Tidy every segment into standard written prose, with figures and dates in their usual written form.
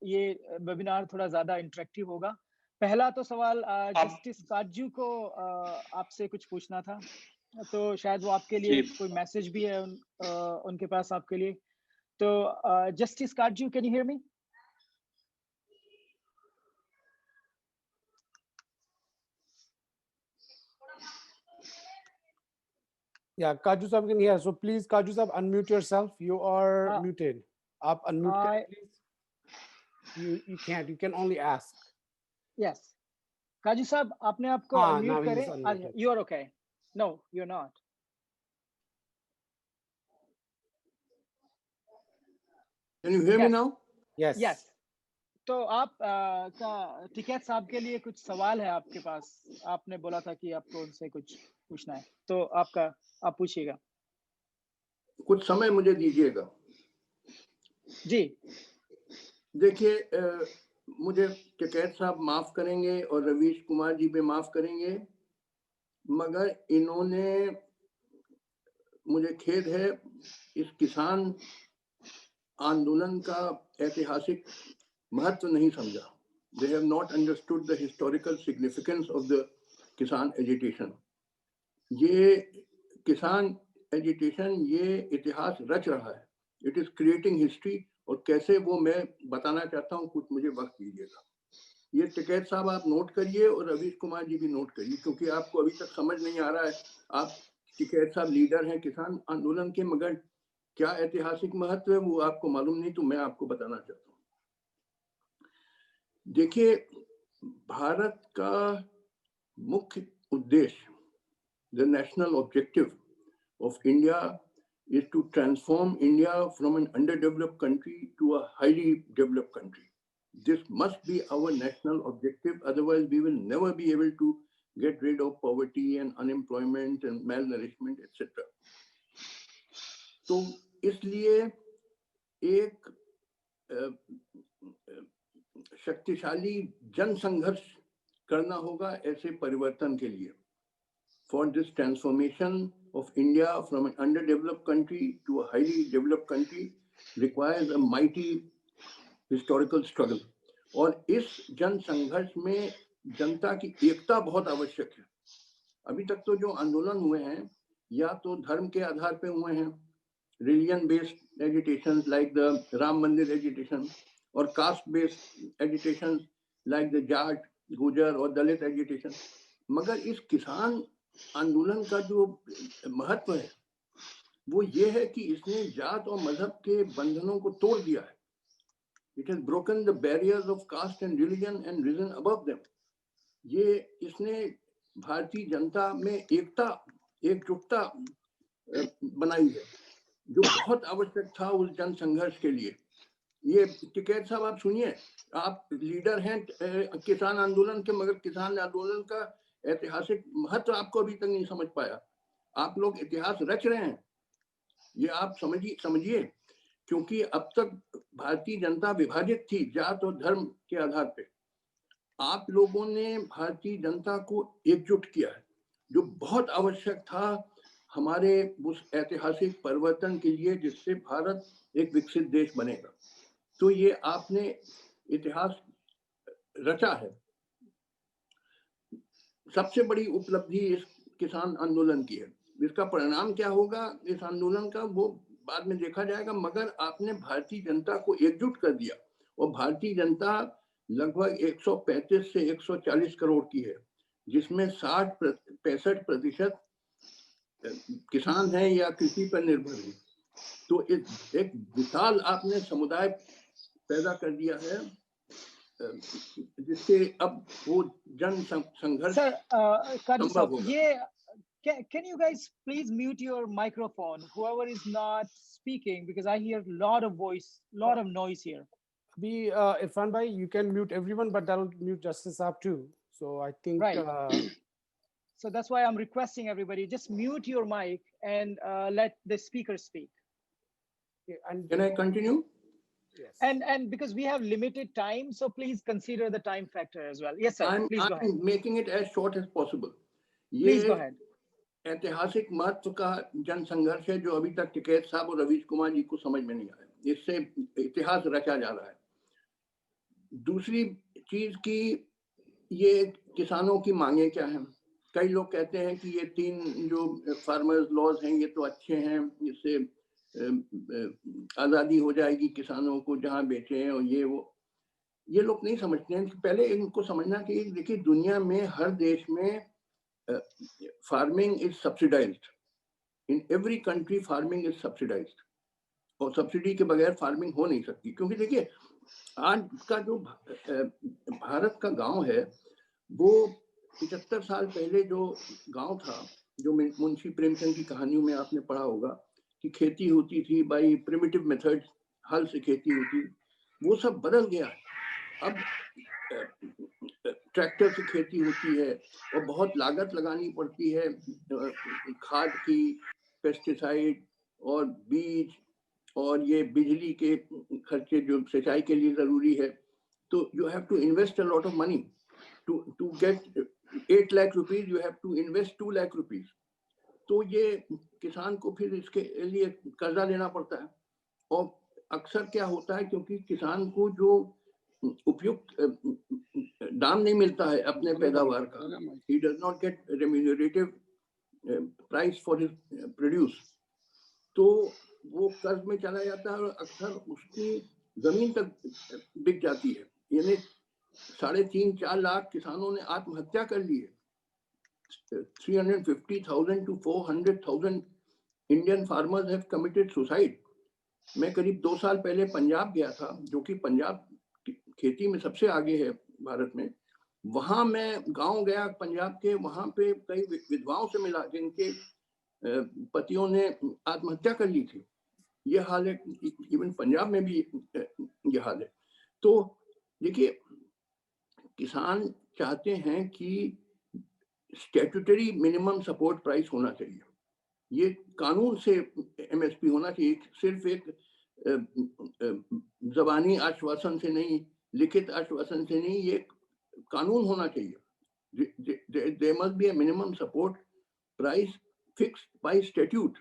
ये वेबिनार थोड़ा ज़्यादा इंटरेक्टिव होगा। पहला तो सवाल आप जस्टिस काजू को आपसे कुछ पूछना था। तो शायद वो आपके जी लिए कोई मैसेज भी है उनके पास आपके लिए। तो जस्टिस काजू, can you hear me? Yeah, Kaju Sab can hear. So please, Kaju Sab, unmute yourself. You are Uh, muted. Aap unmute I kare, please. You can't. You can only ask. Yes. काजू साहब आपने आपको Ah, unmute now he's करें। unmuted. You are okay? No, you are not. Can you hear me yes, now? Yes. Yes. तो आप का टिकैत साहब के लिए कुछ सवाल है आपके पास। आपने बोला था कि आपको उनसे कुछ पूछना है, तो आप पूछिएगा। कुछ समय मुझे दीजिएगा। जी। देखिए, मुझे टिकैत साहब माफ करेंगे और रवीश कुमार जी भी माफ करेंगे, मगर इन्होंने, मुझे खेद है, इस किसान आंदोलन का ऐतिहासिक महत्व नहीं समझा। They have not understood the historical significance of the किसान एजिटेशन। ये किसान एजिटेशन ये इतिहास रच रहा है। इट इज क्रिएटिंग हिस्ट्री, और कैसे वो मैं बताना चाहता हूँ, कुछ मुझे वक्त दीजिएगा। ये टिकैत साहब आप नोट करिए और रवीश कुमार जी भी नोट करिए, क्योंकि आपको अभी तक समझ नहीं आ रहा है। आप टिकैत साहब लीडर हैं किसान आंदोलन के, मगर क्या ऐतिहासिक महत्व है वो आपको मालूम नहीं, तो मैं आपको बताना चाहता हूँ। देखिए, भारत का मुख्य उद्देश्य, the national objective of India is to transform India from an underdeveloped country to a highly developed country. This must be our national objective, otherwise we will never be able to get rid of poverty and unemployment and malnourishment, etc. तो इसलिए एक शक्तिशाली जन संघर्ष करना होगा ऐसे परिवर्तन के लिए। For this transformation of India from an underdeveloped country to a highly developed country requires a mighty historical struggle. और इस जन संघर्ष में जनता की एकता बहुत आवश्यक है। अभी तक तो जो आंदोलन हुए हैं, या तो धर्म के आधार पे हुए हैं, religion based agitation like the Ram मंदिर एजिटेशन, और caste based agitation like the Jat, गुजर और दलित एजिटेशन। मगर इस किसान आंदोलन का जो महत्व है वो ये है कि इसने जात और मजहब के बंधनों को तोड़ दिया है। It has broken the barriers of caste and religion and risen above them. ये इसने भारतीय जनता में एकता, एकजुटता बनाई है, जो बहुत आवश्यक था उस जन संघर्ष के लिए। ये टिकैत साहब आप सुनिए, आप लीडर हैं किसान आंदोलन के, मगर किसान आंदोलन का ऐतिहासिक महत्व आपको अभी तक नहीं समझ पाया। आप लोग इतिहास रच रहे हैं, ये आप समझिए, क्योंकि अब तक भारतीय जनता विभाजित थी जात और धर्म के आधार पे। आप लोगों ने भारतीय जनता को एकजुट किया है, जो बहुत आवश्यक था हमारे उस ऐतिहासिक परिवर्तन के लिए, जिससे भारत एक विकसित देश बनेगा। तो ये आपने इतिहास रचा है। सबसे बड़ी उपलब्धि इस किसान आंदोलन की है। इसका परिणाम क्या होगा इस आंदोलन का, वो बाद में देखा जाएगा, मगर आपने भारतीय जनता को एकजुट कर दिया, और भारतीय जनता लगभग 135 से 140 करोड़ की है, जिसमें 65% किसान हैं या कृषि पर निर्भर हैं। तो एक विशाल आपने समुदाय पैदा कर दिया है, जिससे अब वो जन संघर्ष संभव होगा। Can you guys please mute your microphone, whoever is not speaking, because I hear a lot of noise here. Irfan bhai, you can mute everyone, but that'll mute Justice Saab too. So I think right. So that's why I'm requesting everybody, just mute your mic and let the speaker speak. And can I continue? Yes. And because we have limited time, so please consider the time factor as well. Yes, sir. Please go ahead. I'm making it as short as possible. Please go ahead. ऐतिहासिक महत्व का जन संघर्ष है, जो अभी तक टिकैत साहब और रवीश कुमार जी को समझ में नहीं आया। इससे इतिहास रचा जा रहा है। दूसरी चीज की ये किसानों की मांगे क्या हैं। कई लोग कहते हैं कि ये 3 जो फार्मर्स लॉज हैं ये तो अच्छे हैं, इससे आज़ादी हो जाएगी किसानों को, जहाँ बेचें और ये वो। ये लोग नहीं समझते हैं कि पहले इनको समझना चाहिए। देखिए दुनिया में हर देश में farming is subsidised, in every country farming is subsidised, और सब्सिडी के बगैर फार्मिंग हो नहीं सकती। क्योंकि देखिए आज का जो भारत का गांव है वो 75 साल पहले जो गांव था, जो मुंशी प्रेमचंद की कहानियों में आपने पढ़ा होगा कि खेती होती थी बाई प्रिमिटिव मेथड, हल से खेती होती, वो सब बदल गया है। अब ट्रैक्टर से खेती होती है और बहुत लागत लगानी पड़ती है, खाद की, पेस्टिसाइड और बीज और ये बिजली के खर्चे जो सिंचाई के लिए जरूरी है। तो you have to invest a lot of money to get 8 lakh rupees, you have to invest 2 lakh rupees. तो ये किसान को फिर इसके लिए कर्जा लेना पड़ता है। और अक्सर क्या होता है, क्योंकि किसान को जो उपयुक्त दाम नहीं मिलता है अपने पैदावार का, he does not get remunerative price for his produce, तो वो कर्ज में चला जाता है और अक्सर उसकी जमीन तक बिक जाती है। यानी 3.5-4 लाख किसानों ने आत्महत्या कर ली है। 350,000 to 400,000 Indian farmers have committed suicide. मैं करीब 2 साल पहले पंजाब गया था, जो कि पंजाब खेती में सबसे आगे है भारत में। वहां मैं गांव गया पंजाब के, वहां पे कई विधवाओं से मिला जिनके पतियों ने आत्महत्या कर ली थी। ये हाल है, इवन पंजाब में भी ये हाल है। तो देखिए किसान चाहते हैं कि स्टैट्यूटरी मिनिमम सपोर्ट प्राइस होना चाहिए, ये कानून से एमएसपी होना चाहिए, सिर्फ एक जबानी आश्वासन से नहीं, लिखित आश्वासन से नहीं, ये कानून होना चाहिए। There must be a minimum support price fixed by statute।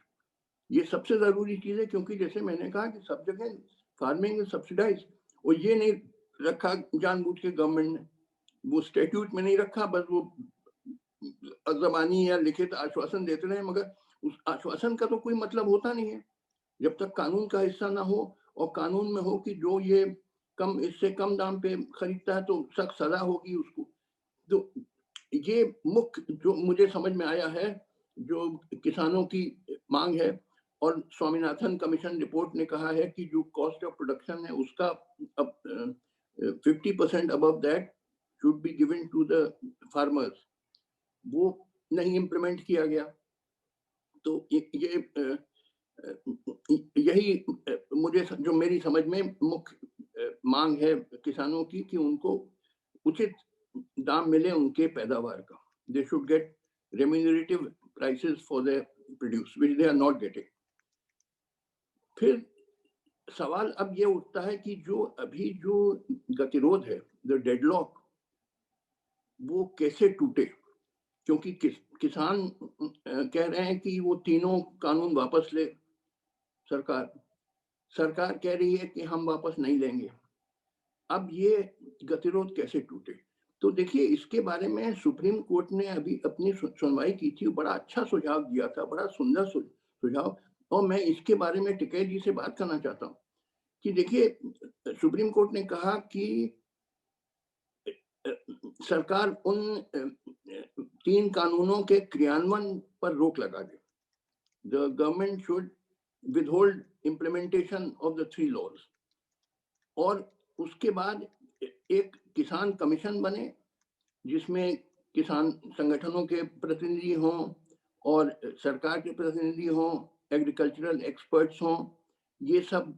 ये सबसे जरूरी चीज है, क्योंकि जैसे मैंने कहा कि सब जगह फार्मिंग इज सब्सिडाइज, और ये नहीं रखा जानबूझ के गवर्नमेंट ने, वो स्टैट्यूट में नहीं रखा, बस वो जबानी या लिखित आश्वासन देते रहे, मगर उस आश्वासन का तो कोई मतलब होता नहीं है जब तक कानून का हिस्सा ना हो। और कानून में हो कि जो ये इससे कम दाम पे खरीदता है तो सख्त सजा होगी उसको। तो ये मुख्य जो मुझे समझ में आया है, जो किसानों की मांग है। और स्वामीनाथन कमीशन रिपोर्ट ने कहा है कि जो कॉस्ट ऑफ प्रोडक्शन है उसका अब 50% above that should be given to the farmers, वो नहीं इम्प्लीमेंट किया गया। तो ये यही मुझे जो मेरी समझ में मुख्य मांग है किसानों की, कि उनको उचित दाम मिले उनके पैदावार का। They should get remunerative prices for their produce which they are not getting. फिर सवाल अब ये उठता है कि जो अभी जो गतिरोध है, द डेडलॉक, वो कैसे टूटे। क्योंकि किसान कह रहे हैं कि वो तीनों कानून वापस ले, सरकार कह रही है कि हम वापस नहीं लेंगे। अब ये गतिरोध कैसे टूटे। तो देखिए इसके बारे में सुप्रीम कोर्ट ने अभी अपनी सुनवाई की थी, बड़ा अच्छा सुझाव दिया था, बड़ा सुंदर सुझाव। और मैं इसके बारे में टिकैत जी से बात करना चाहता हूँ कि देखिए सुप्रीम कोर्ट ने कहा कि सरकार उन 3 कानूनों के क्रियान्वयन पर रोक लगा दे। The government should withhold implementation of the 3 laws। और उसके बाद एक किसान कमीशन बने जिसमें किसान संगठनों के प्रतिनिधि हों और सरकार के प्रतिनिधि हों, एग्रीकल्चरल एक्सपर्ट्स हों, ये सब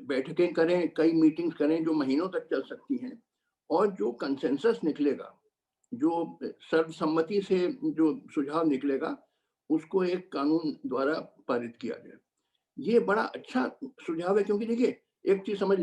बैठकें करें, कई मीटिंग्स करें जो महीनों तक चल सकती हैं। और जो कंसेंसस निकलेगा, जो सर्वसम्मति से जो सुझाव निकलेगा, उसको एक कानून द्वारा पारित किया जाए। ये बड़ा अच्छा सुझाव है, क्योंकि देखिए एक चीज समझ